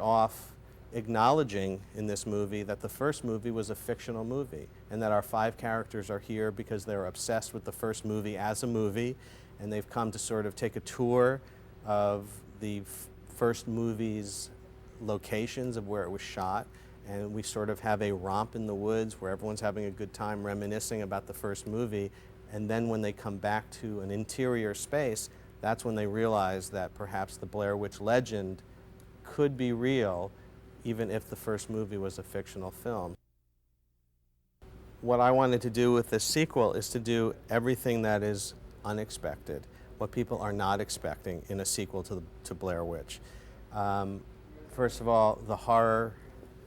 Off acknowledging in this movie that the first movie was a fictional movie and that our 5 characters are here because they're obsessed with the first movie as a movie, and they've come to sort of take a tour of the first movie's locations of where it was shot, and we sort of have a romp in the woods where everyone's having a good time reminiscing about the first movie, and then when they come back to an interior space, that's when they realize that perhaps the Blair Witch legend could be real, even if the first movie was a fictional film. What I wanted to do with this sequel is to do everything that is unexpected, what people are not expecting in a sequel to Blair Witch. First of all, the horror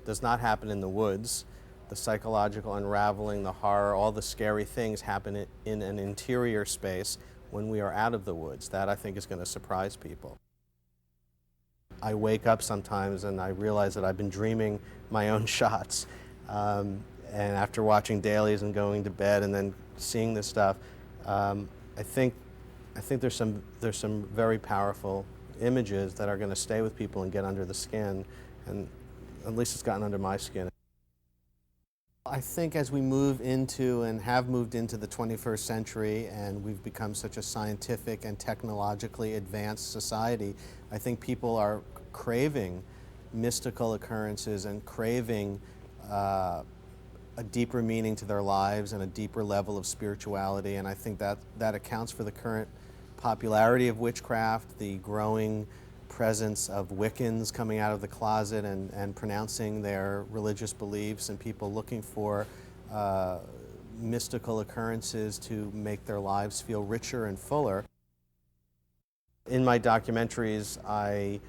does not happen in the woods. The psychological unraveling, the horror, all the scary things happen in an interior space when we are out of the woods. That, I think, is going to surprise people. I wake up sometimes and I realize that I've been dreaming my own shots. And after watching dailies and going to bed and then seeing this stuff, I think there's some very powerful images that are going to stay with people and get under the skin, and at least it's gotten under my skin. I think as we move into and have moved into the 21st century and we've become such a scientific and technologically advanced society, I think people are craving mystical occurrences and craving a deeper meaning to their lives and a deeper level of spirituality, and I think that accounts for the current popularity of witchcraft, the growing presence of Wiccans coming out of the closet and pronouncing their religious beliefs, and people looking for mystical occurrences to make their lives feel richer and fuller. In my documentaries, I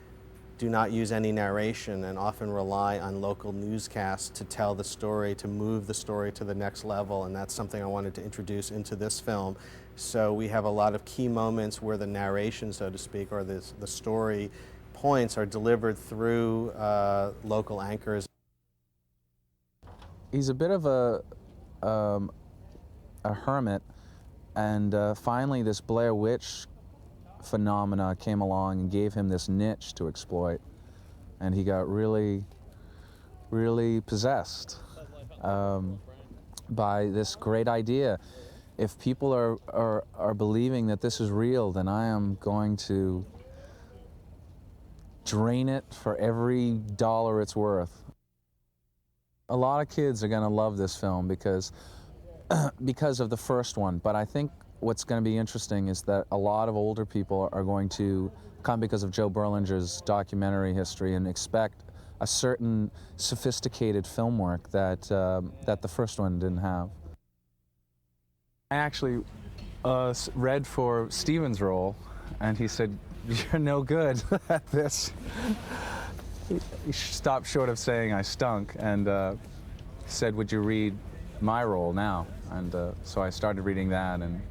do not use any narration and often rely on local newscasts to tell the story, to move the story to the next level, and that's something I wanted to introduce into this film. So we have a lot of key moments where the narration, so to speak, or the story points are delivered through local anchors. He's a bit of a hermit, and finally this Blair Witch phenomena came along and gave him this niche to exploit, and he got really possessed by this great idea. If people are believing that this is real, then I am going to drain it for every dollar it's worth. A lot of kids are going to love this film because of the first one, but I think what's going to be interesting is that a lot of older people are going to come because of Joe Berlinger's documentary history and expect a certain sophisticated film work that the first one didn't have. I actually read for Steven's role, and he said, "You're no good at this." He stopped short of saying I stunk, and said, "Would you read my role now?" And so I started reading that, and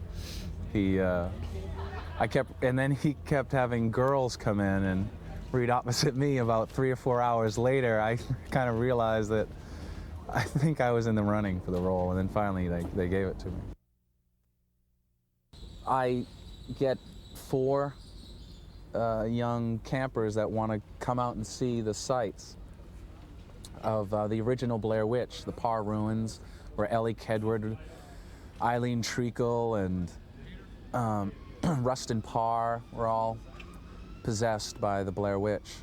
then he kept having girls come in and read opposite me. About 3 or 4 hours later, I kind of realized that I think I was in the running for the role, and then finally they gave it to me. I get 4 young campers that want to come out and see the sites of the original Blair Witch, the Parr Ruins, where Ellie Kedward, Eileen Treacle, and Rustin Parr were all possessed by the Blair Witch.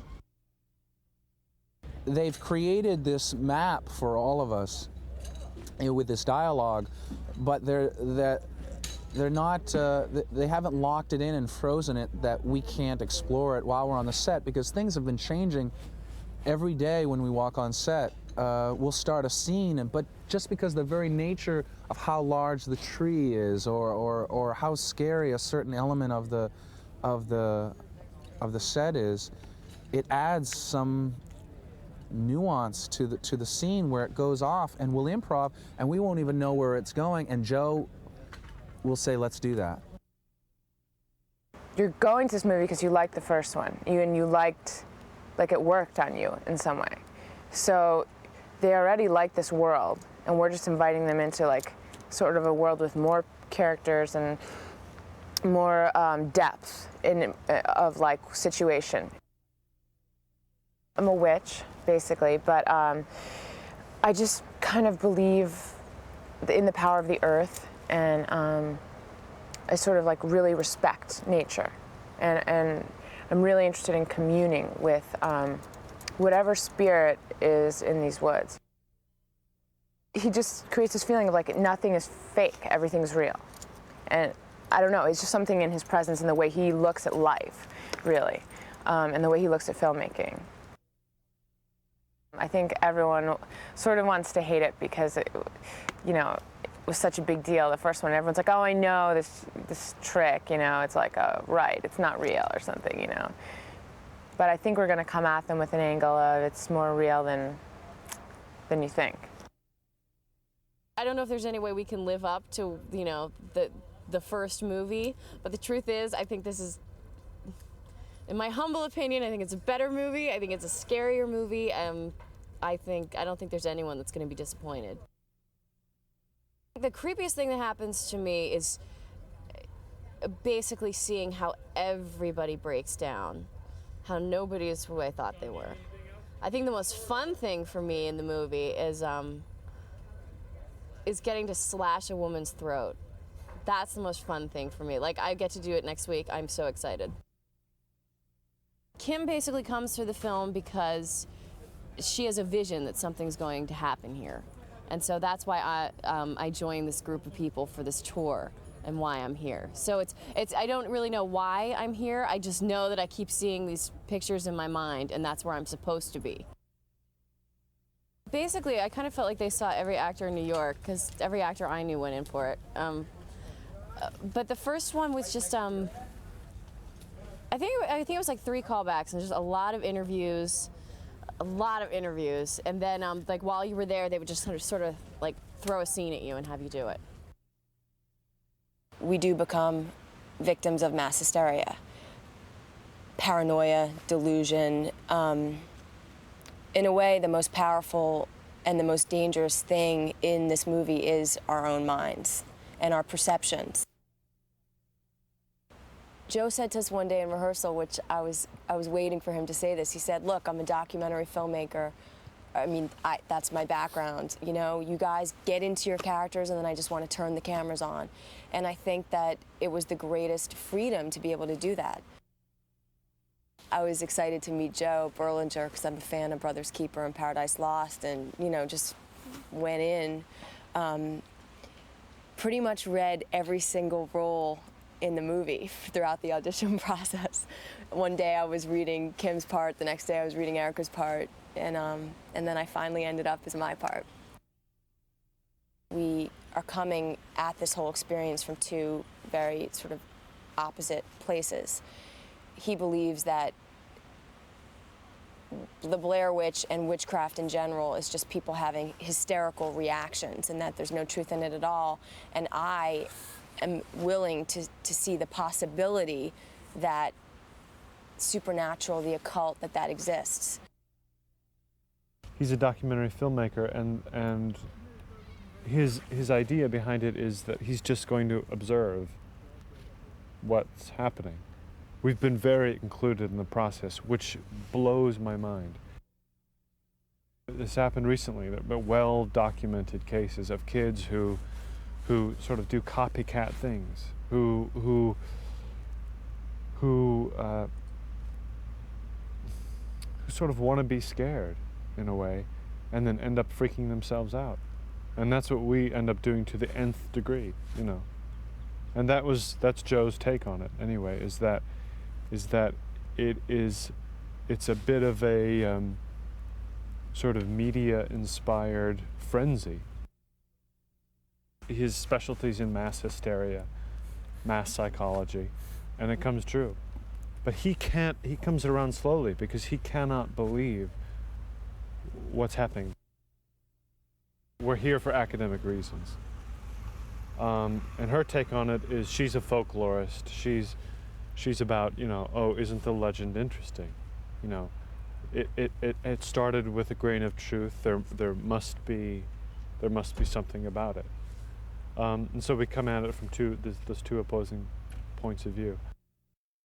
They've created this map for all of us, with this dialogue, but they're not, they haven't locked it in and frozen it that we can't explore it while we're on the set, because things have been changing every day when we walk on set. We'll start a scene, but just because the very nature of how large the tree is, or how scary a certain element of the set is, it adds some nuance to the scene where it goes off, and we'll improv, and we won't even know where it's going, and Joe will say, "Let's do that." You're going to this movie because you liked the first one, and you liked, like, it worked on you in some way. So they already like this world, and we're just inviting them into, like, sort of a world with more characters and more depth of, like, situation. I'm a witch, basically, but I just kind of believe in the power of the earth, and I sort of like really respect nature, and I'm really interested in communing with whatever spirit is in these woods. He just creates this feeling of like nothing is fake, everything's real. And I don't know, it's just something in his presence and the way he looks at life, really, and the way he looks at filmmaking. I think everyone sort of wants to hate it because it, you know, it was such a big deal, the first one. Everyone's like, oh, I know this trick, you know, it's like, right, it's not real or something, you know. But I think we're going to come at them with an angle of it's more real than you think. I don't know if there's any way we can live up to, you know, the first movie, but the truth is, I think this is, in my humble opinion, I think it's a better movie. I think it's a scarier movie. I don't think there's anyone that's going to be disappointed. The creepiest thing that happens to me is basically seeing how everybody breaks down, how nobody is who I thought they were. I think the most fun thing for me in the movie is getting to slash a woman's throat. That's the most fun thing for me. Like, I get to do it next week. I'm so excited. Kim basically comes to the film because she has a vision that something's going to happen here. And so that's why I joined this group of people for this tour and why I'm here. So I don't really know why I'm here. I just know that I keep seeing these pictures in my mind, and that's where I'm supposed to be. Basically, I kind of felt like they saw every actor in New York, because every actor I knew went in for it. But the first one was just, I think it was like 3 callbacks and just a lot of interviews, and then like while you were there, they would just sort of like throw a scene at you and have you do it. We do become victims of mass hysteria, paranoia, delusion. In a way, the most powerful and the most dangerous thing in this movie is our own minds and our perceptions. Joe said to us one day in rehearsal, which I was waiting for him to say this, he said, look, I'm a documentary filmmaker. I mean, that's my background. You know, you guys get into your characters and then I just want to turn the cameras on. And I think that it was the greatest freedom to be able to do that. I was excited to meet Joe Berlinger because I'm a fan of Brothers Keeper and Paradise Lost, and, you know, just went in, pretty much read every single role in the movie throughout the audition process. One day I was reading Kim's part, the next day I was reading Erica's part, and then I finally ended up as my part. We are coming at this whole experience from 2 very sort of opposite places. He believes that the Blair Witch and witchcraft in general is just people having hysterical reactions and that there's no truth in it at all. And I am willing to see the possibility that supernatural, the occult, that exists. He's a documentary filmmaker, and his idea behind it is that he's just going to observe what's happening. We've been very included in the process, which blows my mind. This happened recently, well-documented cases of kids who sort of do copycat things, who sort of want to be scared in a way, and then end up freaking themselves out. And that's what we end up doing to the nth degree, you know. And that's Joe's take on it anyway, is that it's a bit of a sort of media-inspired frenzy. His specialty's in mass hysteria, mass psychology, and it comes true. But he comes around slowly because he cannot believe what's happening. We're here for academic reasons. And her take on it is she's a folklorist. She's about, you know, oh, isn't the legend interesting? You know, it started with a grain of truth. There must be something about it. And so we come at it from those 2 opposing points of view.